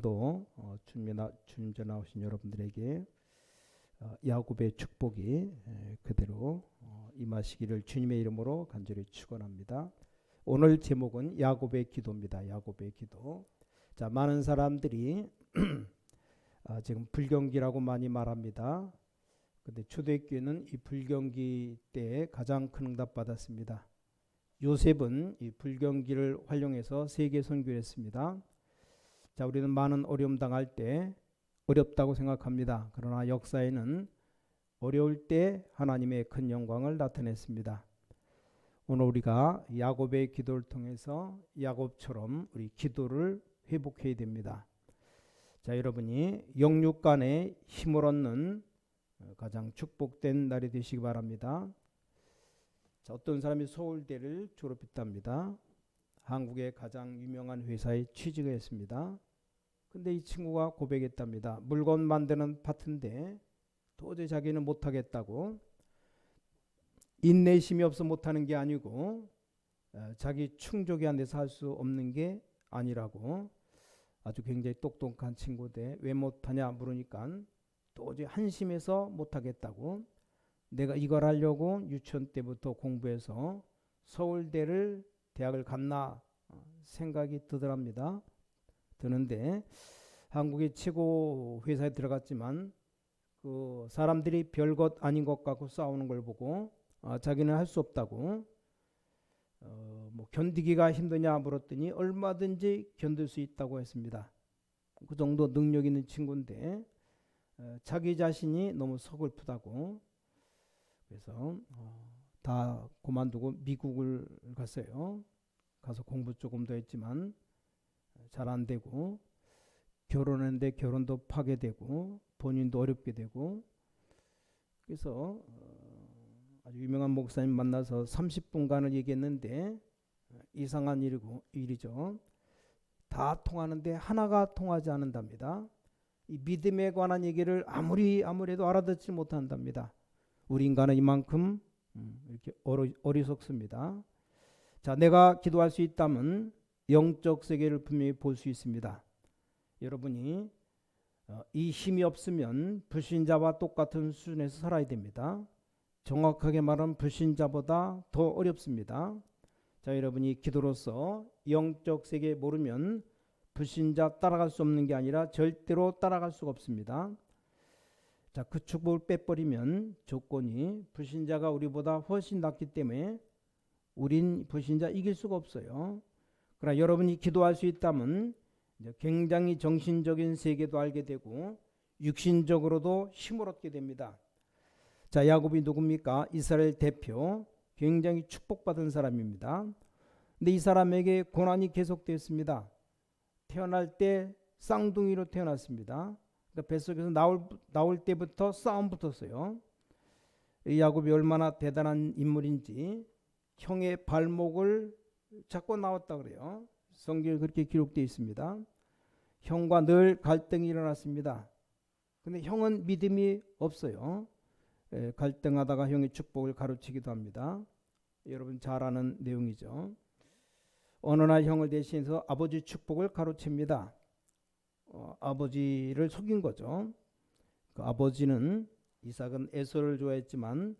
또 주님께 나오신 여러분들에게 야곱의 축복이 그대로 임하시기를 주님의 이름으로 간절히 축원합니다. 오늘 제목은 야곱의 기도입니다. 야곱의 기도. 자, 많은 사람들이 지금 불경기라고 많이 말합니다. 근데 초대교회는 이 불경기 때 가장 큰 응답 받았습니다. 요셉은 이 불경기를 활용해서 세계 선교를 했습니다. 자, 우리는 많은 어려움 당할 때 어렵다고 생각합니다. 그러나 역사에는 어려울 때 하나님의 큰 영광을 나타냈습니다. 오늘 우리가 야곱의 기도를 통해서 야곱처럼 우리 기도를 회복해야 됩니다. 자, 여러분이 영육간에 힘을 얻는 가장 축복된 날이 되시기 바랍니다. 자, 어떤 사람이 서울대를 졸업했답니다. 한국의 가장 유명한 회사에 취직을 했습니다. 근데 이 친구가 고백했답니다. 물건 만드는 파트인데 도저히 자기는 못하겠다고. 인내심이 없어 못하는 게 아니고 자기 충족이 안 돼서 할 수 없는 게 아니라고. 아주 굉장히 똑똑한 친구인데 왜 못하냐 물으니까 도저히 한심해서 못하겠다고. 내가 이걸 하려고 유치원 때부터 공부해서 서울대를 대학을 갔나 생각이 드더랍니다. 드는데 한국의 최고 회사에 들어갔지만 그 사람들이 별것 아닌 것 같고 싸우는 걸 보고 자기는 할 수 없다고. 뭐 견디기가 힘드냐 물었더니 얼마든지 견딜 수 있다고 했습니다. 그 정도 능력 있는 친구인데 자기 자신이 너무 서글프다고. 그래서 다 그만두고 미국을 갔어요. 가서 공부 조금 더 했지만 잘 안 되고, 결혼했는데 결혼도 파괴되고 본인도 어렵게 되고. 그래서 아주 유명한 목사님 만나서 30분간을 얘기했는데 이상한 일이죠. 다 통하는데 하나가 통하지 않는답니다. 이 믿음에 관한 얘기를 아무리 해도 알아듣지 못한답니다. 우리 인간은 이만큼 이렇게 어리석습니다. 자, 내가 기도할 수 있다면 영적 세계를 분명히 볼 수 있습니다. 여러분이 이 힘이 없으면 불신자와 똑같은 수준에서 살아야 됩니다. 정확하게 말하면 불신자보다 더 어렵습니다. 자, 여러분이 기도로서 영적 세계 모르면 불신자 따라갈 수 없는 게 아니라 절대로 따라갈 수가 없습니다. 자, 그 축복을 빼버리면 조건이 불신자가 우리보다 훨씬 낫기 때문에 우린 불신자 이길 수가 없어요. 그러나 여러분이 기도할 수 있다면 굉장히 정신적인 세계도 알게 되고 육신적으로도 힘을 얻게 됩니다. 자, 야곱이 누굽니까? 이스라엘 대표, 굉장히 축복받은 사람입니다. 근데 이 사람에게 고난이 계속되었습니다. 태어날 때 쌍둥이로 태어났습니다. 그러니까 뱃속에서 나올 때부터 싸움 붙었어요. 이 야곱이 얼마나 대단한 인물인지 형의 발목을 잡고 나왔다 그래요. 성경에 그렇게 기록되어 있습니다. 형과 늘 갈등이 일어났습니다. 근데 형은 믿음이 없어요. 갈등하다가 형의 축복을 가로치기도 합니다. 여러분 잘 아는 내용이죠. 어느 날 형을 대신해서 아버지 축복을 가로챕니다. 아버지를 속인 거죠. 그 아버지는 이삭은 에서를 좋아했지만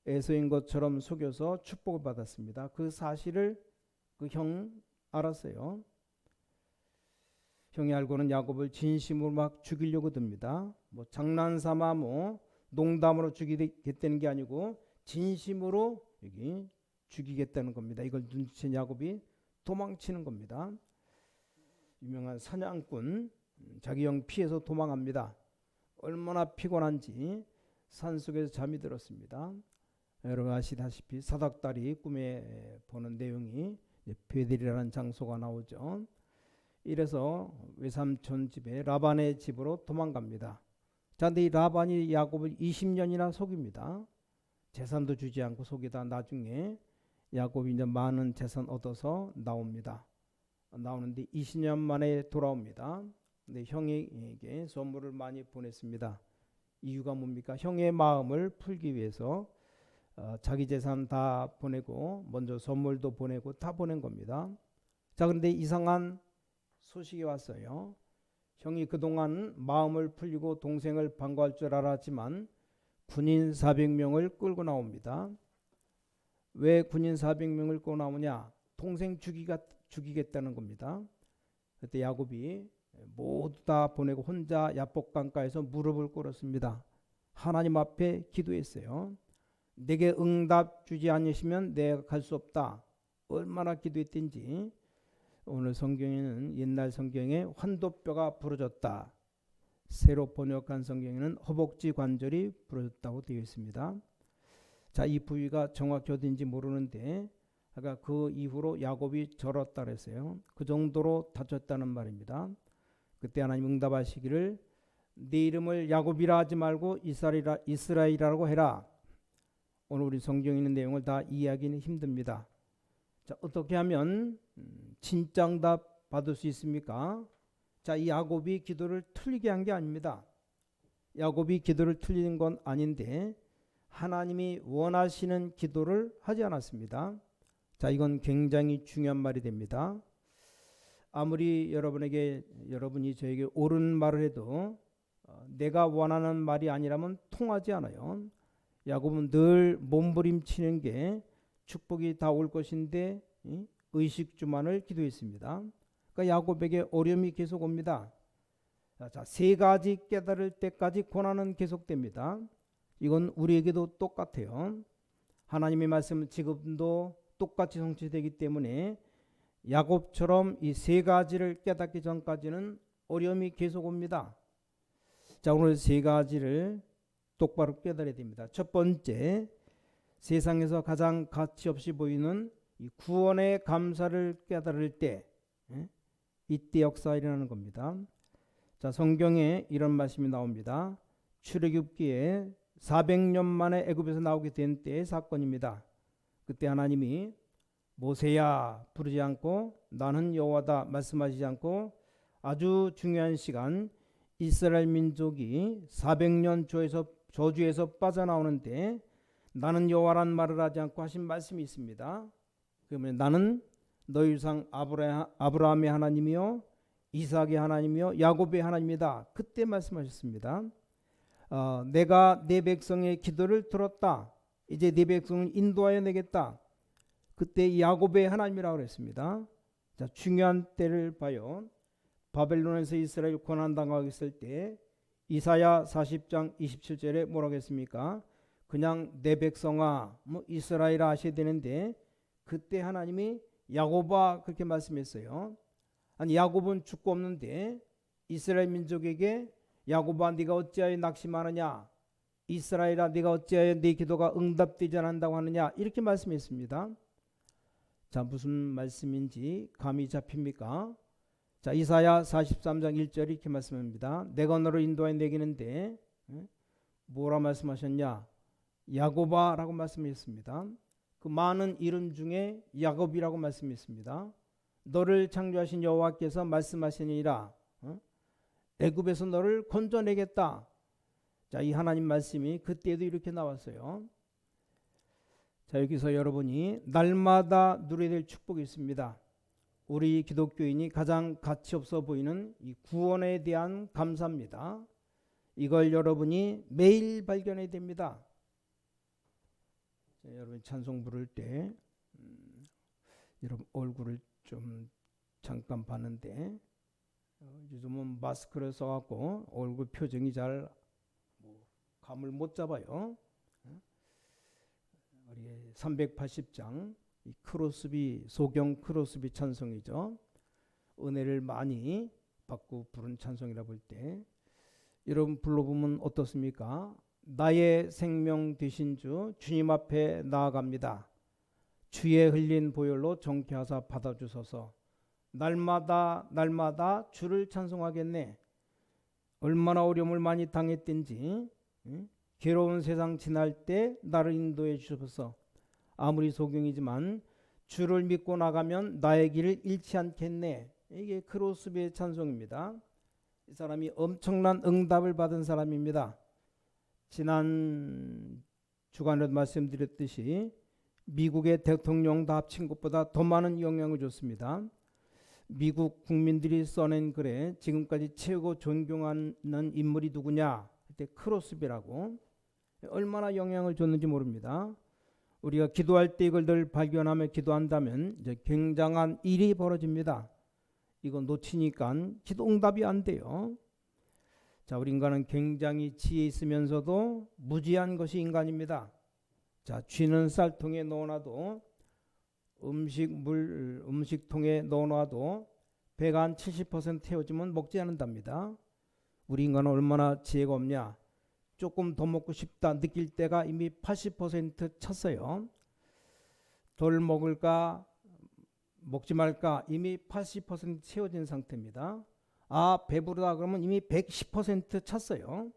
에서인 것처럼 속여서 축복을 받았습니다. 그 사실을 그 형 알았어요. 형이 알고는 야곱을 진심으로 막 죽이려고 듭니다. 뭐 장난삼아 뭐 농담으로 죽이겠다는 게 아니고 진심으로 여기 죽이겠다는 겁니다. 이걸 눈치챈 야곱이 도망치는 겁니다. 유명한 사냥꾼, 자기 형 피해서 도망합니다. 얼마나 피곤한지 산속에서 잠이 들었습니다. 여러분 아시다시피 사닥다리 꿈에 보는 내용이 베델이라는 장소가 나오죠. 이래서 외삼촌 집에 라반의 집으로 도망갑니다. 자, 근데 이 라반이 야곱을 20년이나 속입니다. 재산도 주지 않고 속이다 나중에 야곱이 이제 많은 재산 얻어서 나옵니다. 나오는데 20년 만에 돌아옵니다. 근데 형에게 선물을 많이 보냈습니다. 이유가 뭡니까? 형의 마음을 풀기 위해서 자기 재산 다 보내고 먼저 선물도 보내고 다 보낸 겁니다. 자, 그런데 이상한 소식이 왔어요. 형이 그동안 마음을 풀리고 동생을 반가워할 줄 알았지만 군인 400명을 끌고 나옵니다. 왜 군인 400명을 끌고 나오냐? 동생 죽이겠다는 겁니다. 그때 야곱이 모두 다 보내고 혼자 야복강가에서 무릎을 꿇었습니다. 하나님 앞에 기도했어요. 내게 응답 주지 않으시면 내가 갈 수 없다. 얼마나 기도했든지 오늘 성경에는 옛날 성경에 환도뼈가 부러졌다. 새로 번역한 성경에는 허벅지 관절이 부러졌다고 되어 있습니다. 자, 이 부위가 정확히 어딘지 모르는데 그러니까 그 이후로 야곱이 절었다 그랬어요. 그 정도로 다쳤다는 말입니다. 그때 하나님 응답하시기를 네 이름을 야곱이라 하지 말고 이스라엘이라고 해라. 오늘 우리 성경에 있는 내용을 다 이해하기는 힘듭니다. 자, 어떻게 하면 진짜 응답 받을 수 있습니까? 자, 이 야곱이 기도를 틀리게 한 게 아닙니다. 야곱이 기도를 틀린 건 아닌데 하나님이 원하시는 기도를 하지 않았습니다. 자, 이건 굉장히 중요한 말이 됩니다. 아무리 여러분이 저에게 옳은 말을 해도 내가 원하는 말이 아니라면 통하지 않아요. 야곱은 늘 몸부림치는 게 축복이 다 올 것인데 의식주만을 기도했습니다. 그러니까 야곱에게 어려움이 계속 옵니다. 자, 세 가지 깨달을 때까지 고난은 계속됩니다. 이건 우리에게도 똑같아요. 하나님의 말씀은 지금도 똑같이 성취되기 때문에 야곱처럼 이 세 가지를 깨닫기 전까지는 어려움이 계속 옵니다. 자, 오늘 세 가지를 똑바로 깨달아야 됩니다. 첫 번째, 세상에서 가장 가치 없이 보이는 이 구원의 감사를 깨달을 때 이때 역사가 일어나는 겁니다. 자, 성경에 이런 말씀이 나옵니다. 출애굽기에 400년 만에 애굽에서 나오게 된 때의 사건입니다. 그때 하나님이 모세야 부르지 않고 나는 여호와다 말씀하시지 않고 아주 중요한 시간 이스라엘 민족이 400년 저주에서 빠져나오는데 나는 여호와란 말을 하지 않고 하신 말씀이 있습니다. 그러면 나는 너희 조상 아브라함의 하나님이요 이삭의 하나님이요 야곱의 하나님이다. 그때 말씀하셨습니다. 내가 내 백성의 기도를 들었다. 이제 내 백성을 인도하여 내겠다. 그때 야곱의 하나님이라고 그랬습니다. 자, 중요한 때를 봐요. 바벨론에서 이스라엘 고난당하고 있을 때 이사야 40장 27절에 뭐라고 했습니까? 그냥 내 백성아 이스라엘아 하셔야 되는데 그때 하나님이 야곱아 그렇게 말씀했어요. 아니 야곱은 죽고 없는데 이스라엘 민족에게 야곱아 네가 어찌하여 낙심하느냐, 이스라엘아 네가 어찌하여 네 기도가 응답되지 않는다고 하느냐 이렇게 말씀했습니다. 자, 무슨 말씀인지 감이 잡힙니까? 자, 이사야 43장 1절이 이렇게 말씀합니다. 내가 너를 인도하여 내기는데 뭐라 말씀하셨냐? 야곱아 라고 말씀했습니다. 그 많은 이름 중에 야곱이라고 말씀했습니다. 너를 창조하신 여호와께서 말씀하시니라 애굽에서 너를 건져내겠다. 자, 이 하나님 말씀이 그때도 이렇게 나왔어요. 자, 여기서 여러분이 날마다 누려야 될 축복이 있습니다. 우리 기독교인이 가장 가치 없어 보이는 이 구원에 대한 감사입니다. 이걸 여러분이 매일 발견해야 됩니다. 자, 여러분 찬송 부를 때 여러분 얼굴을 좀 잠깐 봤는데 요즘은 마스크를 써갖고 얼굴 표정이 잘 감을 못 잡아요. 우리 380장 이 크로스비 소경 크로스비 찬송이죠. 은혜를 많이 받고 부른 찬송이라 볼 때 여러분 불러보면 어떻습니까? 나의 생명 되신 주 주님 앞에 나아갑니다. 주의 흘린 보혈로 정케하사 받아주소서. 날마다 주를 찬송하겠네. 얼마나 어려움을 많이 당했든지 괴로운 세상 지날 때 나를 인도해 주셔서 아무리 소경이지만 주를 믿고 나가면 나의 길을 잃지 않겠네. 이게 크로스비의 찬송입니다. 이 사람이 엄청난 응답을 받은 사람입니다. 지난 주간에도 말씀드렸듯이 미국의 대통령 다 합친 것보다 더 많은 영향을 줬습니다. 미국 국민들이 써낸 글에 지금까지 최고 존경하는 인물이 누구냐? 그때 크로스비라고. 얼마나 영향을 줬는지 모릅니다. 우리가 기도할 때 이걸 늘 발견하며 기도한다면 이제 굉장한 일이 벌어집니다. 이거 놓치니까 기도 응답이 안 돼요. 자, 우리 인간은 굉장히 지혜 있으면서도 무지한 것이 인간입니다. 자, 쥐는 쌀통에 넣어놔도 음식통에 넣어놔도 배가 한 70% 태워지면 먹지 않는답니다. 우리 인간은 얼마나 지혜가 없냐. 조금 더 먹고 싶다 느낄 때가 이미 80% 찼어요. 덜 먹을까 먹지 말까 이미 80% 채워진 상태입니다. 아, 배부르다 그러면 이미 110% 찼어요.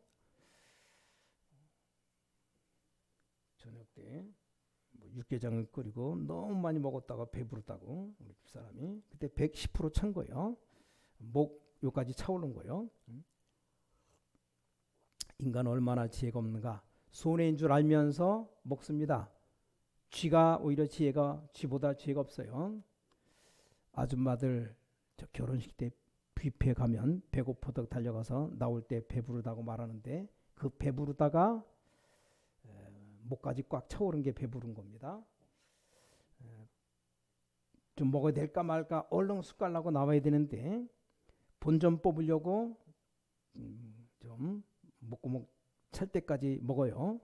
저녁 때 육개장을 끓이고 너무 많이 먹었다가 배부르다고 우리 집사람이 그때 110% 찬 거예요. 목 요까지 차오른 거예요. 인간은 얼마나 지혜가 없는가. 손해인 줄 알면서 먹습니다. 쥐가 오히려 쥐보다 지혜가 없어요. 아줌마들 저 결혼식 때 뷔페 가면 배고프다고 달려가서 나올 때 배부르다고 말하는데 그 배부르다가 목까지 꽉 차오른 게 배부른 겁니다. 좀 먹어야 될까 말까 얼른 숟갈라고 나와야 되는데 본전 뽑으려고 좀 목구멍 찰 때까지 먹어요.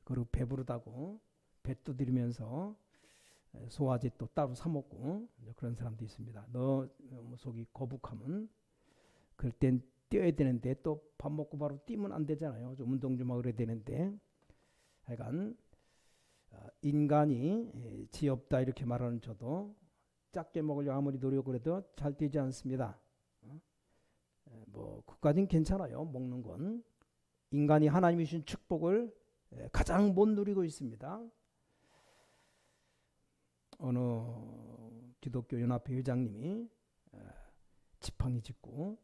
그리고 배부르다고 배 두드리면서 소화제 또 따로 사 먹고 그런 사람도 있습니다. 너 속이 거북하면 그럴 땐 뛰어야 되는데 또 밥 먹고 바로 뛰면 안 되잖아요. 좀 운동 좀 하고 그래야 되는데 하여간 인간이 지혜 없다 이렇게 말하는 저도 작게 먹으려고 아무리 노력을 해도 잘 되지 않습니다. 뭐 그까진 괜찮아요. 먹는 건. 인간이 하나님이 주신 축복을 가장 못 누리고 있습니다. 어느 기독교 연합회 회장님이 지팡이 짚고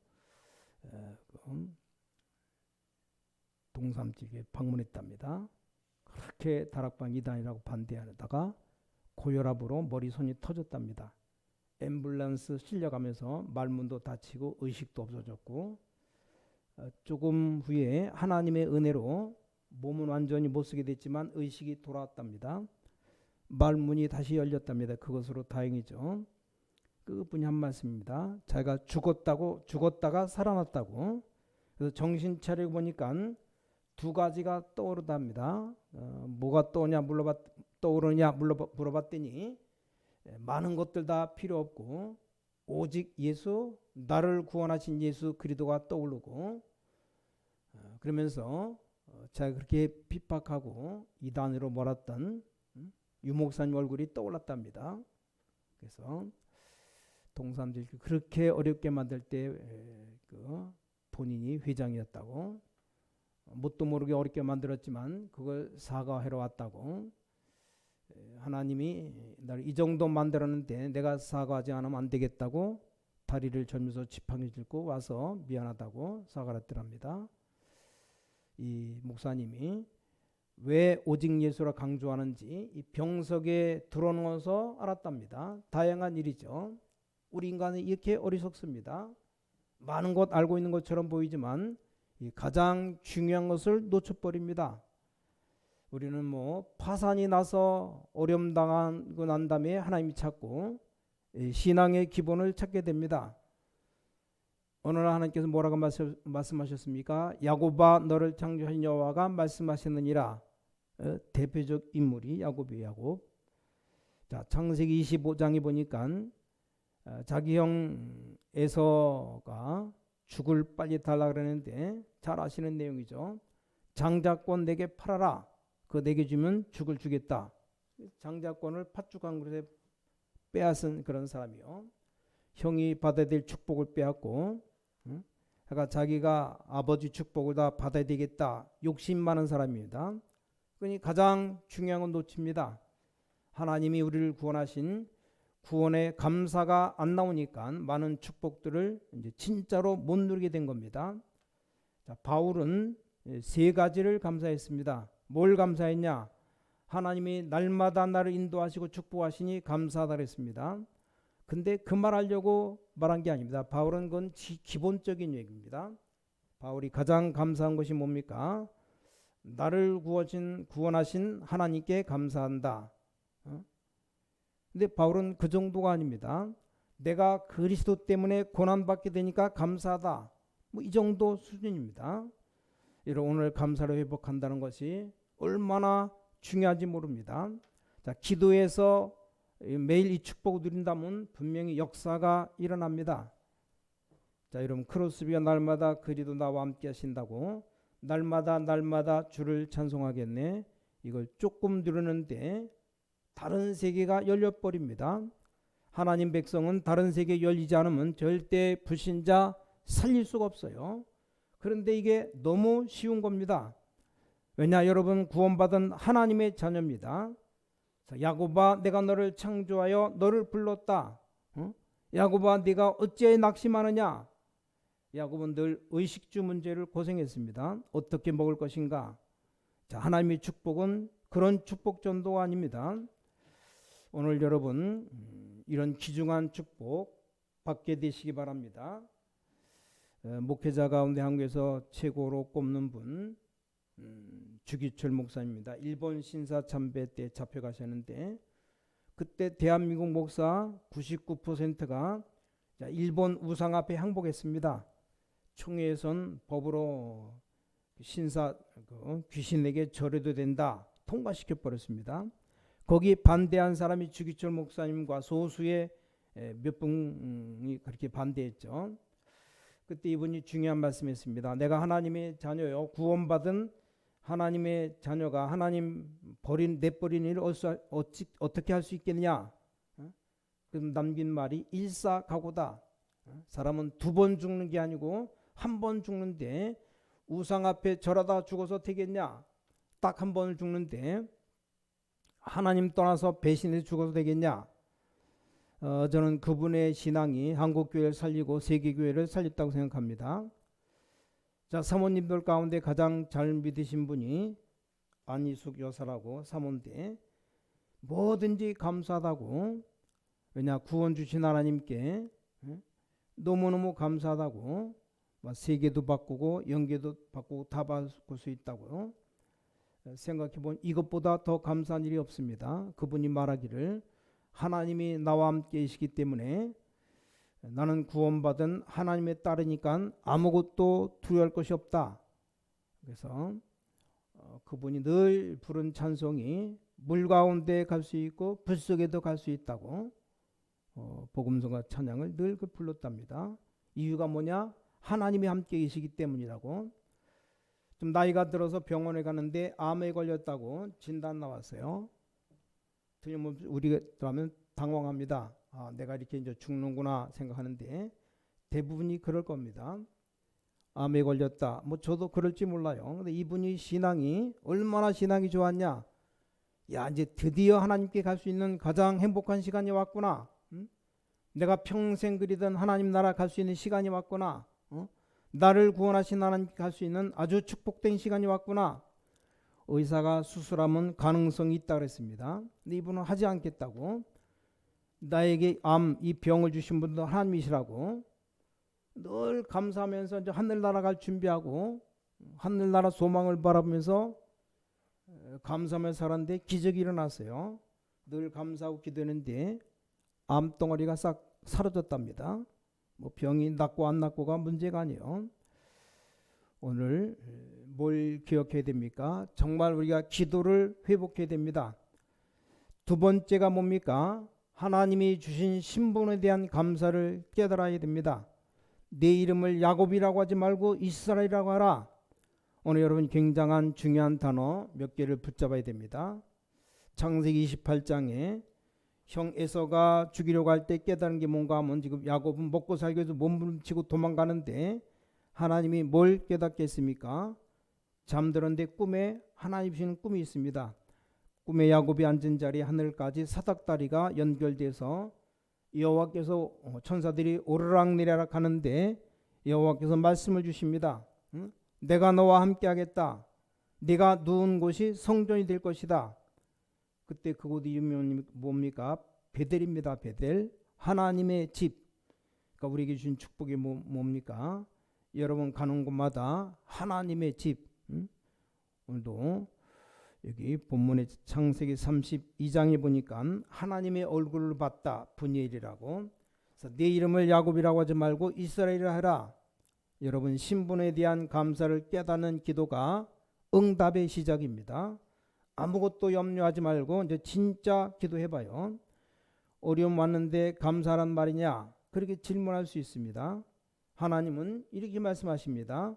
동삼집에 방문했답니다. 그렇게 다락방 이단이라고 반대하다가 고혈압으로 머리 손이 터졌답니다. 앰뷸런스 실려가면서 말문도 다치고 의식도 없어졌고 조금 후에 하나님의 은혜로 몸은 완전히 못쓰게 됐지만 의식이 돌아왔답니다. 말문이 다시 열렸답니다. 그것으로 다행이죠. 그분이 한 말씀입니다. 자기가 죽었다가 살아났다고. 그래서 정신 차리고 보니까 두 가지가 떠오르답니다. 뭐가 떠오르냐 물어봤더니 많은 것들 다 필요 없고 오직 예수, 나를 구원하신 예수 그리스도가 떠오르고 그러면서 자기가 그렇게 핍박하고 이단으로 몰았던 유목사님 얼굴이 떠올랐답니다. 그래서 동삼질 그렇게 어렵게 만들 때 본인이 회장이었다고 뭣도 모르게 어렵게 만들었지만 그걸 사과하러 왔다고 하나님이 나를 이 정도 만들었는데 내가 사과하지 않으면 안 되겠다고 다리를 절면서 지팡이 짚고 와서 미안하다고 사과를 했더랍니다. 이 목사님이 왜 오직 예수라 강조하는지 이 병석에 들어누워서 알았답니다. 다양한 일이죠. 우리 인간은 이렇게 어리석습니다. 많은 것 알고 있는 것처럼 보이지만 이 가장 중요한 것을 놓쳐버립니다. 우리는 뭐 파산이 나서 어려움 당하고 난 다음에 하나님이 찾고 신앙의 기본을 찾게 됩니다. 어느 날 하나님께서 뭐라고 말씀하셨습니까? 야곱아 너를 창조하신 여호와가 말씀하셨느니라. 대표적 인물이 야곱이에요. 야곱. 자, 창세기 25장에 보니까 자기 형 에서가 죽을 빨리 달라 그러는데 잘 아시는 내용이죠. 장자권 내게 팔아라. 그거 내게 주면 죽을 주겠다. 장자권을 팥죽 한 그릇에 빼앗은 그런 사람이요. 형이 받아야 될 축복을 빼앗고 그러니까 자기가 아버지 축복을 다 받아야 되겠다. 욕심 많은 사람입니다. 그러니 가장 중요한 건 놓칩니다. 하나님이 우리를 구원하신 구원의 감사가 안 나오니까 많은 축복들을 이제 진짜로 못 누리게 된 겁니다. 자, 바울은 세 가지를 감사했습니다. 뭘 감사했냐? 하나님이 날마다 나를 인도하시고 축복하시니 감사하다 그랬습니다. 근데 그 말하려고 말한 게 아닙니다. 바울은 그건 기본적인 얘기입니다. 바울이 가장 감사한 것이 뭡니까? 나를 구원하신 하나님께 감사한다. 근데 바울은 그 정도가 아닙니다. 내가 그리스도 때문에 고난받게 되니까 감사하다. 뭐 이 정도 수준입니다. 오늘 감사를 회복한다는 것이 얼마나 중요한지 모릅니다. 자, 기도에서 매일 이 축복을 누린다면 분명히 역사가 일어납니다. 자, 여러분 크로스비가 날마다 그리도 나와 함께 하신다고 날마다 주를 찬송하겠네. 이걸 조금 누르는데 다른 세계가 열려버립니다. 하나님 백성은 다른 세계에 열리지 않으면 절대 불신자 살릴 수가 없어요. 그런데 이게 너무 쉬운 겁니다. 왜냐, 여러분 구원받은 하나님의 자녀입니다. 야곱아, 내가 너를 창조하여 너를 불렀다. 야곱아, 네가 어찌하여 낙심하느냐. 야곱은 늘 의식주 문제를 고생했습니다. 어떻게 먹을 것인가. 자, 하나님의 축복은 그런 축복 정도가 아닙니다. 오늘 여러분 이런 귀중한 축복 받게 되시기 바랍니다. 목회자 가운데 한국에서 최고로 꼽는 분 주기철 목사입니다. 일본 신사참배 때 잡혀가셨는데 그때 대한민국 목사 99%가 일본 우상 앞에 항복했습니다. 총회에선 법으로 귀신에게 절해도 된다 통과시켜 버렸습니다. 거기 반대한 사람이 주기철 목사님과 소수의 몇 분이 그렇게 반대했죠. 그때 이분이 중요한 말씀했습니다. 내가 하나님의 자녀요, 구원받은 하나님의 자녀가 하나님 내버린 일을 어떻게 할 수 있겠냐. 그럼 남긴 말이 일사각오다. 사람은 2번 죽는 게 아니고 1번 죽는데 우상 앞에 절하다 죽어서 되겠냐. 딱 1번을 죽는데 하나님 떠나서 배신해서 죽어도 되겠냐. 저는 그분의 신앙이 한국교회를 살리고 세계교회를 살렸다고 생각합니다. 자, 사모님들 가운데 가장 잘 믿으신 분이 안희숙 여사라고 사모인데 뭐든지 감사하다고. 왜냐, 구원 주신 하나님께 너무너무 감사하다고. 세계도 바꾸고 영계도 바꾸고 다 바꿀 수 있다고 생각해보면 이것보다 더 감사한 일이 없습니다. 그분이 말하기를 하나님이 나와 함께 계시기 때문에 나는 구원받은 하나님의 딸이니까 아무것도 두려워할 것이 없다. 그래서 그분이 늘 부른 찬송이 물 가운데 갈 수 있고 불 속에도 갈 수 있다고 복음성가 찬양을 늘 불렀답니다. 이유가 뭐냐? 하나님이 함께 계시기 때문이라고. 좀 나이가 들어서 병원에 가는데 암에 걸렸다고 진단 나왔어요. 틀림없이 우리라면 당황합니다. 내가 이렇게 이제 죽는구나 생각하는데 대부분이 그럴 겁니다. 암에 걸렸다. 저도 그럴지 몰라요. 근데 이분이 신앙이 얼마나 신앙이 좋았냐. 야, 이제 드디어 하나님께 갈 수 있는 가장 행복한 시간이 왔구나. 내가 평생 그리던 하나님 나라 갈 수 있는 시간이 왔구나. 나를 구원하신 하나님께 갈 수 있는 아주 축복된 시간이 왔구나. 의사가 수술하면 가능성이 있다 그랬습니다. 근데 이분은 하지 않겠다고. 나에게 이 병을 주신 분도 하나님이시라고 늘 감사하면서 이제 하늘나라 갈 준비하고 하늘나라 소망을 바라보면서 감사하면서 살았는데 기적이 일어났어요. 늘 감사하고 기도했는데 암덩어리가 싹 사라졌답니다. 병이 낫고 안 낫고가 문제가 아니에요. 오늘 뭘 기억해야 됩니까? 정말 우리가 기도를 회복해야 됩니다. 두 번째가 뭡니까? 하나님이 주신 신분에 대한 감사를 깨달아야 됩니다. 내 이름을 야곱이라고 하지 말고 이스라엘이라고 하라. 오늘 여러분 굉장한 중요한 단어 몇 개를 붙잡아야 됩니다. 창세기 28장에 형 에서가 죽이려고 할 때 깨달은 게 뭔가 하면 지금 야곱은 먹고 살기 위해서 몸부림치고 도망가는데 하나님이 뭘 깨닫게 했습니까? 잠들었는데 꿈에 하나님 주시는 꿈이 있습니다. 꿈에 야곱이 앉은 자리에 하늘까지 사닥다리가 연결돼서 여호와께서 천사들이 오르락내리락 하는데 여호와께서 말씀을 주십니다. 내가 너와 함께 하겠다. 네가 누운 곳이 성전이 될 것이다. 그때 그곳 이름이 뭡니까? 베델입니다. 베델. 하나님의 집. 그러니까 우리에게 주신 축복이 뭡니까? 여러분 가는 곳마다 하나님의 집. 오늘도 여기 본문의 창세기 32장에 보니까 하나님의 얼굴을 봤다. 분이엘이라고. 그래서 내 이름을 야곱이라고 하지 말고 이스라엘이라 하라. 여러분 신분에 대한 감사를 깨닫는 기도가 응답의 시작입니다. 아무것도 염려하지 말고 이제 진짜 기도해봐요. 어려움 왔는데 감사란 말이냐? 그렇게 질문할 수 있습니다. 하나님은 이렇게 말씀하십니다.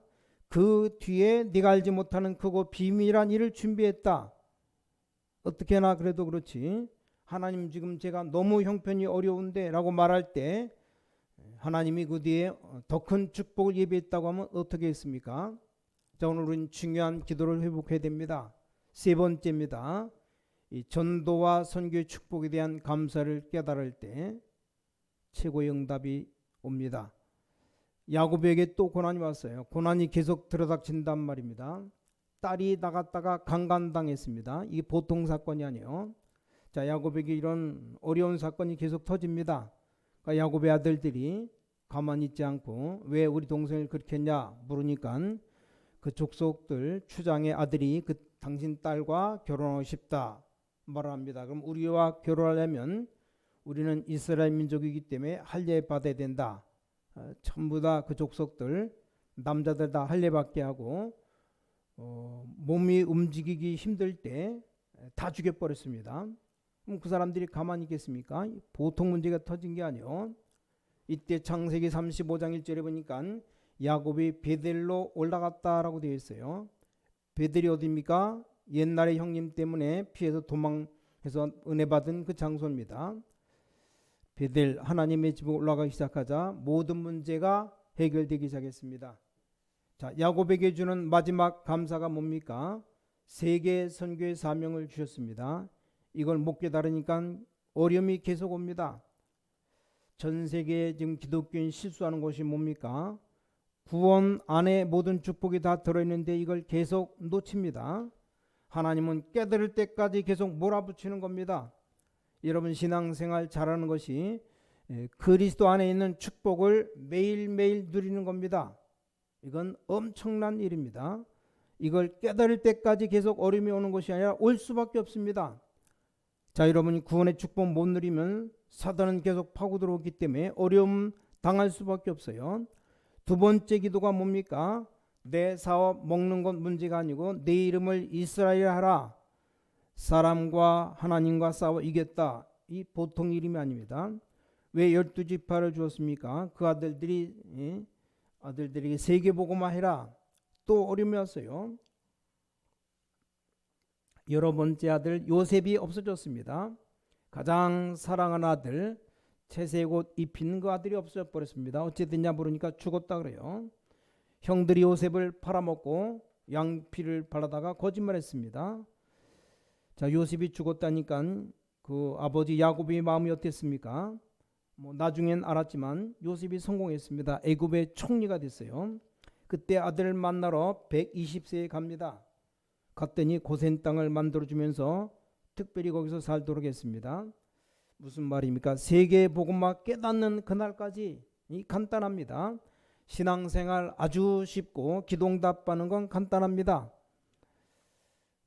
그 뒤에 네가 알지 못하는 크고 비밀한 일을 준비했다. 어떻게나 그래도 그렇지. 하나님 지금 제가 너무 형편이 어려운데 라고 말할 때 하나님이 그 뒤에 더 큰 축복을 예비했다고 하면 어떻게 했습니까? 자, 오늘 우리는 중요한 기도를 회복해야 됩니다. 세 번째입니다. 이 전도와 선교의 축복에 대한 감사를 깨달을 때 최고의 응답이 옵니다. 야곱에게 또 고난이 왔어요. 고난이 계속 들어닥친단 말입니다. 딸이 나갔다가 강간당했습니다. 이게 보통 사건이 아니에요. 자, 야곱에게 이런 어려운 사건이 계속 터집니다. 그러니까 야곱의 아들들이 가만히 있지 않고 왜 우리 동생을 그렇게 했냐 물으니까 그 족속들 추장의 아들이 그 당신 딸과 결혼하고 싶다 말합니다. 그럼 우리와 결혼하려면 우리는 이스라엘 민족이기 때문에 할례 받아야 된다. 전부 다 그 족속들 남자들 다 할례 받게 하고 몸이 움직이기 힘들 때 다 죽여버렸습니다. 그럼 그 사람들이 가만히 있겠습니까? 보통 문제가 터진 게 아니에요. 이때 창세기 35장 1절에 보니까 야곱이 베델로 올라갔다라고 되어 있어요. 베델이 어디입니까? 옛날에 형님 때문에 피해서 도망해서 은혜 받은 그 장소입니다. 베델 하나님의 집에 올라가기 시작하자 모든 문제가 해결되기 시작했습니다. 자, 야곱에게 주는 마지막 감사가 뭡니까? 세계 선교의 사명을 주셨습니다. 이걸 못 깨달으니까 어려움이 계속 옵니다. 전 세계에 지금 기독교인 실수하는 것이 뭡니까? 구원 안에 모든 축복이 다 들어있는데 이걸 계속 놓칩니다. 하나님은 깨달을 때까지 계속 몰아붙이는 겁니다. 여러분 신앙생활 잘하는 것이 그리스도 안에 있는 축복을 매일매일 누리는 겁니다. 이건 엄청난 일입니다. 이걸 깨달을 때까지 계속 어려움이 오는 것이 아니라 올 수밖에 없습니다. 자, 여러분이 구원의 축복 못 누리면 사단은 계속 파고 들어오기 때문에 어려움 당할 수밖에 없어요. 두 번째 기도가 뭡니까? 내 사업 먹는 것 문제가 아니고 내 이름을 이스라엘이라 하라. 사람과 하나님과 싸워 이겼다. 이 보통 이름이 아닙니다. 왜 12지파를 주었습니까? 그 아들들에게 세계복음화 해라. 또 어려움이 왔어요. 여러 번째 아들 요셉이 없어졌습니다. 가장 사랑하는 아들 채색 옷 입힌 그 아들이 없어져 버렸습니다. 어찌 됐냐 물으니까 죽었다 그래요. 형들이 요셉을 팔아먹고 양피를 발라다가 거짓말했습니다. 자, 요셉이 죽었다니까 그 아버지 야곱의 마음이 어땠습니까? 나중엔 알았지만 요셉이 성공했습니다. 애굽의 총리가 됐어요. 그때 아들을 만나러 120세에 갑니다. 갔더니 고센 땅을 만들어주면서 특별히 거기서 살도록 했습니다. 무슨 말입니까? 세계 복음화 깨닫는 그날까지 간단합니다. 신앙생활 아주 쉽고 기도응답하는 건 간단합니다.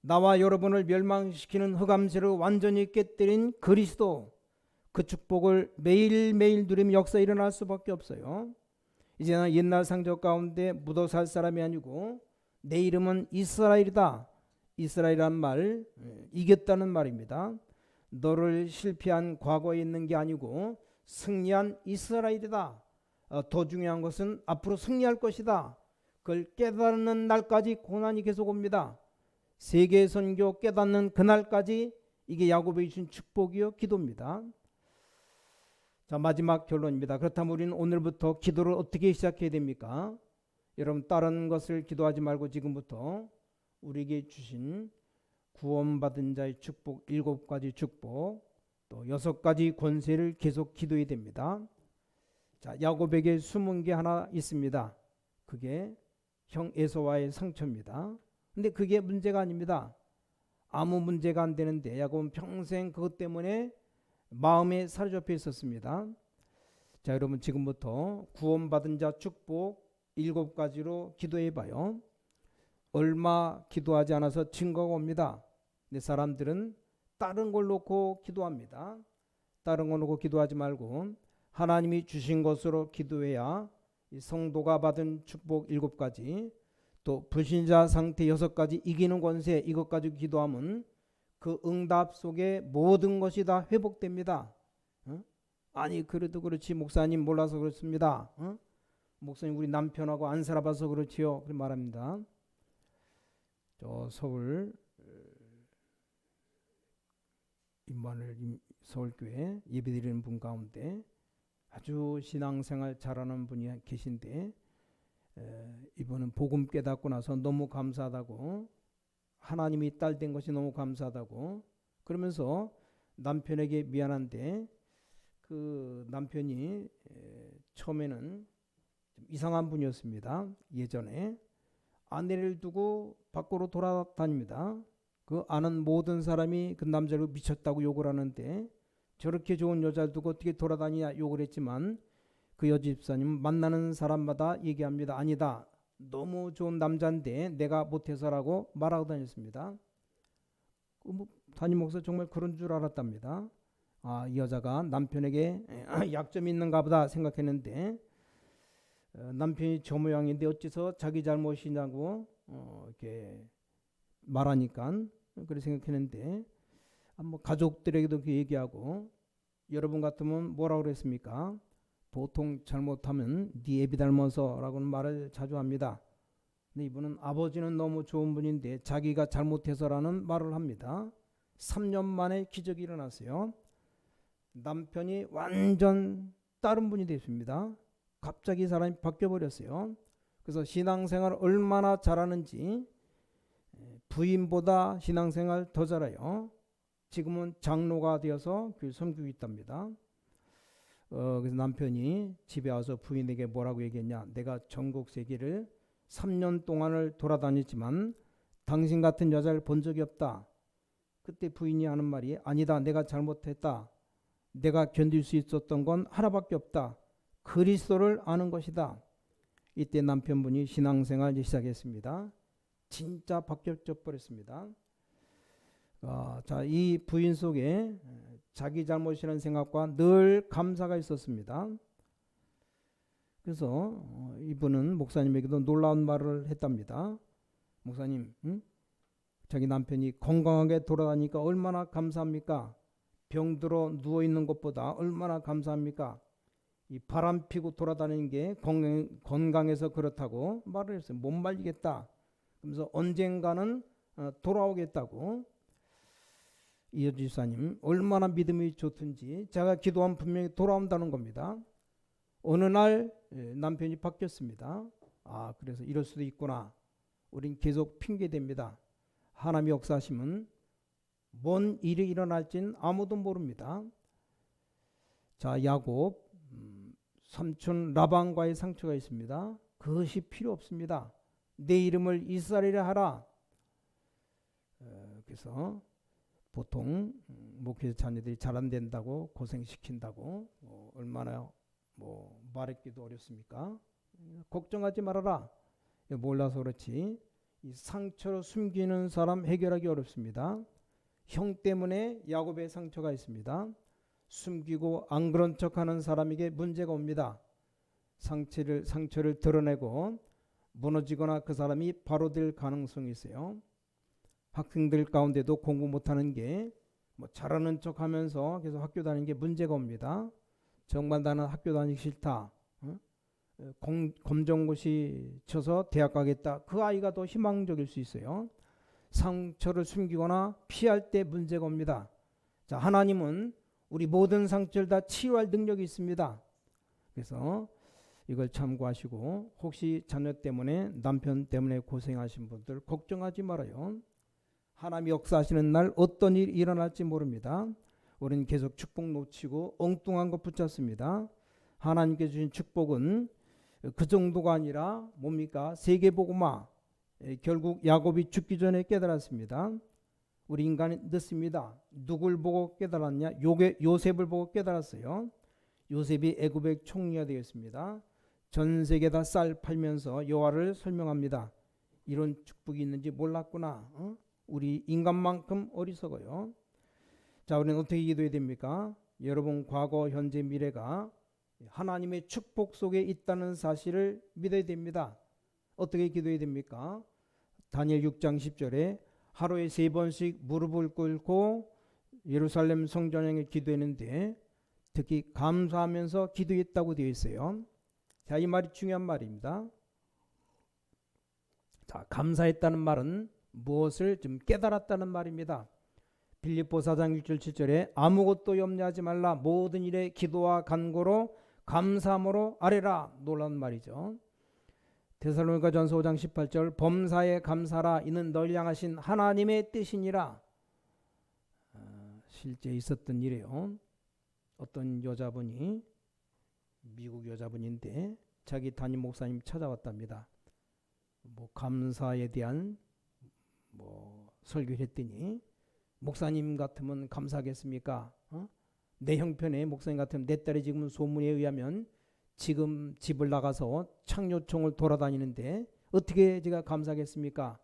나와 여러분을 멸망시키는 흑암세를 완전히 깨뜨린 그리스도, 그 축복을 매일매일 누리며 역사 일어날 수밖에 없어요. 이제는 옛날 상적 가운데 묻어 살 사람이 아니고 내 이름은 이스라엘이다. 이스라엘이란 말 이겼다는 말입니다. 너를 실패한 과거에 있는 게 아니고 승리한 이스라엘이다. 더 중요한 것은 앞으로 승리할 것이다. 그걸 깨닫는 날까지 고난이 계속 옵니다. 세계 선교 깨닫는 그날까지 이게 야곱이 주신 축복이요 기도입니다. 자, 마지막 결론입니다. 그렇다면 우리는 오늘부터 기도를 어떻게 시작해야 됩니까? 여러분 다른 것을 기도하지 말고 지금부터 우리에게 주신 구원받은 자의 축복 7가지 축복 또 6가지 권세를 계속 기도해야 됩니다. 자, 야곱에게 숨은 게 하나 있습니다. 그게 형 에서와의 상처입니다. 근데 그게 문제가 아닙니다. 아무 문제가 안 되는데 야곱은 평생 그것 때문에 마음에 사로잡혀 있었습니다. 자, 여러분 지금부터 구원받은 자 축복 7가지로 기도해 봐요. 얼마 기도하지 않아서 증거가 옵니다. 근데 사람들은 다른 걸 놓고 기도합니다. 다른 걸 놓고 기도하지 말고 하나님이 주신 것으로 기도해야 이 성도가 받은 축복 7가지, 또 불신자 상태 6가지 이기는 권세, 이것 가지고 기도하면 그 응답 속에 모든 것이 다 회복됩니다. 아니 그래도 그렇지 목사님 몰라서 그렇습니다. 목사님 우리 남편하고 안 살아봐서 그렇지요. 그렇게 말합니다. 저 서울 임마누엘 서울교회 예배드리는 분 가운데 아주 신앙생활 잘하는 분이 계신데 이분은 복음 깨닫고 나서 너무 감사하다고, 하나님이 딸 된 것이 너무 감사하다고 그러면서 남편에게 미안한데, 그 남편이 처음에는 좀 이상한 분이었습니다. 예전에 아내를 두고 밖으로 돌아다닙니다. 그 아는 모든 사람이 그 남자를 미쳤다고 욕을 하는데, 저렇게 좋은 여자를 두고 어떻게 돌아다니냐 욕을 했지만, 그 여집사님은 만나는 사람마다 얘기합니다. 아니다, 너무 좋은 남자인데 내가 못해서라고 말하고 다녔습니다. 담임 목사 정말 그런 줄 알았답니다. 아, 이 여자가 남편에게 약점이 있는가 보다 생각했는데, 남편이 저 모양인데 어째서 자기 잘못이냐고 이렇게 말하니까 그렇게 생각했는데, 뭐 가족들에게도 그렇게 얘기하고, 여러분 같으면 뭐라고 그랬습니까? 보통 잘못하면 네 애비 닮아서 라고는 말을 자주 합니다. 근데 이분은 아버지는 너무 좋은 분인데 자기가 잘못해서라는 말을 합니다. 3년 만에 기적이 일어났어요. 남편이 완전 다른 분이 됐습니다. 갑자기 사람이 바뀌어버렸어요. 그래서 신앙생활 얼마나 잘하는지 부인보다 신앙생활 더 잘해요. 지금은 장로가 되어서 교회 섬기고 있답니다. 그래서 남편이 집에 와서 부인에게 뭐라고 얘기했냐. 내가 전국 세계를 3년 동안을 돌아다녔지만 당신 같은 여자를 본 적이 없다. 그때 부인이 하는 말이, 아니다, 내가 잘못했다. 내가 견딜 수 있었던 건 하나밖에 없다. 그리스도를 아는 것이다. 이때 남편분이 신앙생활 시작했습니다. 진짜 바뀌어 버렸습니다. 자, 이 부인 속에 자기 잘못이라는 생각과 늘 감사가 있었습니다. 그래서 이분은 목사님에게도 놀라운 말을 했답니다. 목사님, 자기 남편이 건강하게 돌아다니니까 얼마나 감사합니까? 병들어 누워있는 것보다 얼마나 감사합니까? 이 바람 피고 돌아다니는 게 건강해서 그렇다고 말을 했어요. 못 말리겠다. 그러면서 언젠가는 돌아오겠다고. 이 여집사님 얼마나 믿음이 좋든지 제가 기도하면 분명히 돌아온다는 겁니다. 어느 날 남편이 바뀌었습니다. 아, 그래서 이럴 수도 있구나. 우린 계속 핑계댑니다. 하나님의 역사하시면 뭔 일이 일어날지는 아무도 모릅니다. 자, 야곱 삼촌 라반과의 상처가 있습니다. 그것이 필요 없습니다. 내 이름을 이스라엘이라 하라. 그래서 보통 목회자 자녀들이 잘 안 된다고 고생시킨다고 얼마나 말했기도 어렵습니까? 걱정하지 말아라. 몰라서 그렇지 이 상처로 숨기는 사람 해결하기 어렵습니다. 형 때문에 야곱의 상처가 있습니다. 숨기고 안 그런 척하는 사람에게 문제가 옵니다. 상처를 드러내고 무너지거나 그 사람이 바로 될 가능성이 있어요. 학생들 가운데도 공부 못하는 게 잘하는 척하면서 계속 학교 다니는 게 문제가 옵니다. 정말 나는 학교 다니기 싫다. 검정고시 쳐서 대학 가겠다. 그 아이가 더 희망적일 수 있어요. 상처를 숨기거나 피할 때 문제가 옵니다. 자, 하나님은 우리 모든 상처를 다 치유할 능력이 있습니다. 그래서 이걸 참고하시고, 혹시 자녀 때문에 남편 때문에 고생하신 분들 걱정하지 말아요. 하나님이 역사하시는 날 어떤 일이 일어날지 모릅니다. 우리는 계속 축복 놓치고 엉뚱한 거 붙잡습니다. 하나님께 주신 축복은 그 정도가 아니라 뭡니까? 세계복음화. 결국 야곱이 죽기 전에 깨달았습니다. 우리 인간이 늦습니다. 누굴 보고 깨달았냐? 요셉을 보고 깨달았어요. 요셉이 애굽의 총리가 되었습니다. 전 세계 다 쌀 팔면서 여호와를 설명합니다. 이런 축복이 있는지 몰랐구나. 우리 인간만큼 어리석어요. 자, 우리는 어떻게 기도해야 됩니까? 여러분 과거, 현재, 미래가 하나님의 축복 속에 있다는 사실을 믿어야 됩니다. 어떻게 기도해야 됩니까? 다니엘 6장 10절에 하루에 3번씩 무릎을 꿇고 예루살렘 성전 향해 기도했는데 특히 감사하면서 기도했다고 되어 있어요. 자, 이 말이 중요한 말입니다. 자, 감사했다는 말은 무엇을 좀 깨달았다는 말입니다. 빌립보 4장 1절 7절에 아무것도 염려하지 말라 모든 일에 기도와 간구로 감사함으로 아뢰라. 놀라운 말이죠. 데살로니가전서 5장 18절 범사에 감사라 이는 널 향하신 하나님의 뜻이니라. 실제 있었던 일이에요. 어떤 여자분이 미국 여자분인데 자기 담임 목사님 찾아왔답니다. 감사에 대한 설교를 했더니 목사님 같으면 감사하겠습니까? 내 형편에 목사님 같으면 내 딸이 지금 소문에 의하면 지금 집을 나가서 창녀총을 돌아다니는데 어떻게 제가 감사하겠습니까?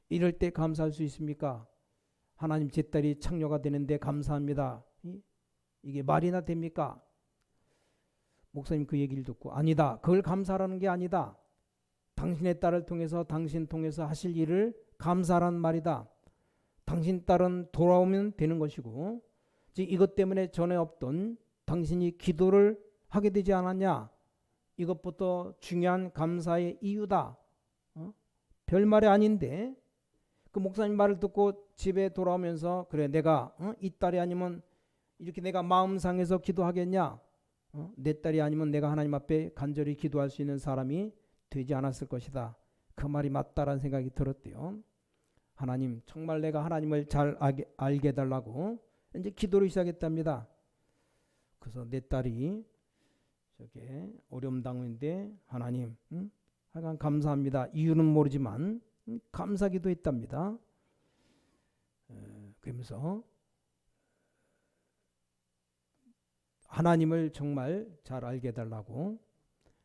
이럴 때 감사할 수 있습니까? 하나님 제 딸이 창녀가 되는데 감사합니다. 이게 말이나 됩니까? 목사님 그 얘기를 듣고 아니다. 그걸 감사라는 게 아니다. 당신의 딸을 통해서 당신 통해서 하실 일을 감사란 말이다. 당신 딸은 돌아오면 되는 것이고 즉 이것 때문에 전에 없던 당신이 기도를 하게 되지 않았냐. 이것부터 중요한 감사의 이유다. 별말이 아닌데 그 목사님 말을 듣고 집에 돌아오면서 그래 내가 이 딸이 아니면 이렇게 내가 마음 상해서 기도하겠냐. 내 딸이 아니면 내가 하나님 앞에 간절히 기도할 수 있는 사람이 되지 않았을 것이다. 그 말이 맞다라는 생각이 들었대요. 하나님 정말 내가 하나님을 잘 알게 해달라고 이제 기도를 시작했답니다. 그래서 내 딸이 저게 어려움 당했는데 하나님 하여간 감사합니다. 이유는 모르지만 감사기도 했답니다. 그러면서 하나님을 정말 잘 알게 해달라고.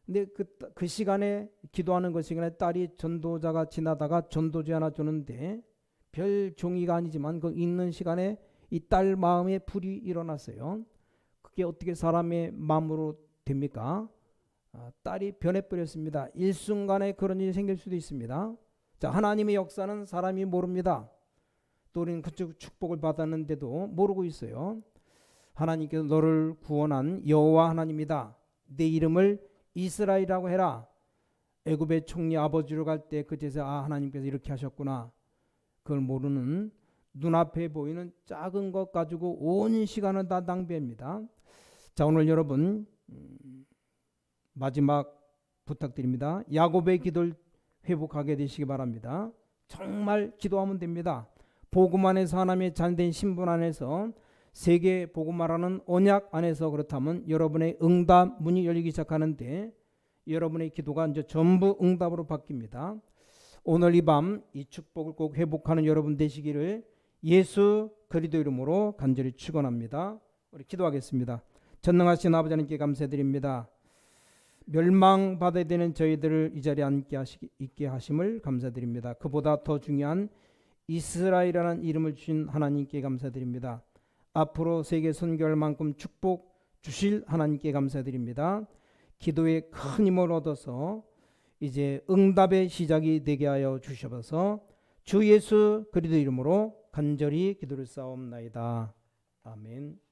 근데 그 시간에 기도하는 그 시간에 딸이 전도자가 지나다가 전도지 하나 주는데 별 종이가 아니지만 그 있는 시간에 이 딸 마음에 불이 일어났어요. 그게 어떻게 사람의 마음으로 됩니까? 딸이 변해버렸습니다. 일순간에 그런 일이 생길 수도 있습니다. 자, 하나님의 역사는 사람이 모릅니다. 또 우리는 그쪽 축복을 받았는데도 모르고 있어요. 하나님께서 너를 구원한 여호와 하나님이다. 내 이름을 이스라엘이라고 해라. 애굽의 총리 아버지로 갈 때 그제서 하나님께서 이렇게 하셨구나. 그걸 모르는 눈앞에 보이는 작은 것 가지고 온 시간을 다 낭비합니다. 자, 오늘 여러분 마지막 부탁드립니다. 야곱의 기도를 회복하게 되시기 바랍니다. 정말 기도하면 됩니다. 복음 안에서 하나님의 잘된 신분 안에서 세계 복음화라는 언약 안에서 그렇다면 여러분의 응답 문이 열리기 시작하는데 여러분의 기도가 이제 전부 응답으로 바뀝니다. 오늘 이 밤 이 축복을 꼭 회복하는 여러분 되시기를 예수 그리스도 이름으로 간절히 축원합니다. 우리 기도하겠습니다. 전능하신 아버지 하나님께 감사드립니다. 멸망받아야 되는 저희들을 이 자리에 있게 하심을 감사드립니다. 그보다 더 중요한 이스라엘이라는 이름을 주신 하나님께 감사드립니다. 앞으로 세계 선교할 만큼 축복 주실 하나님께 감사드립니다. 기도에 큰 힘을 얻어서 이제 응답의 시작이 되게 하여 주셔서 주 예수 그리스도 이름으로 간절히 기도를 쌓옵나이다. 아멘.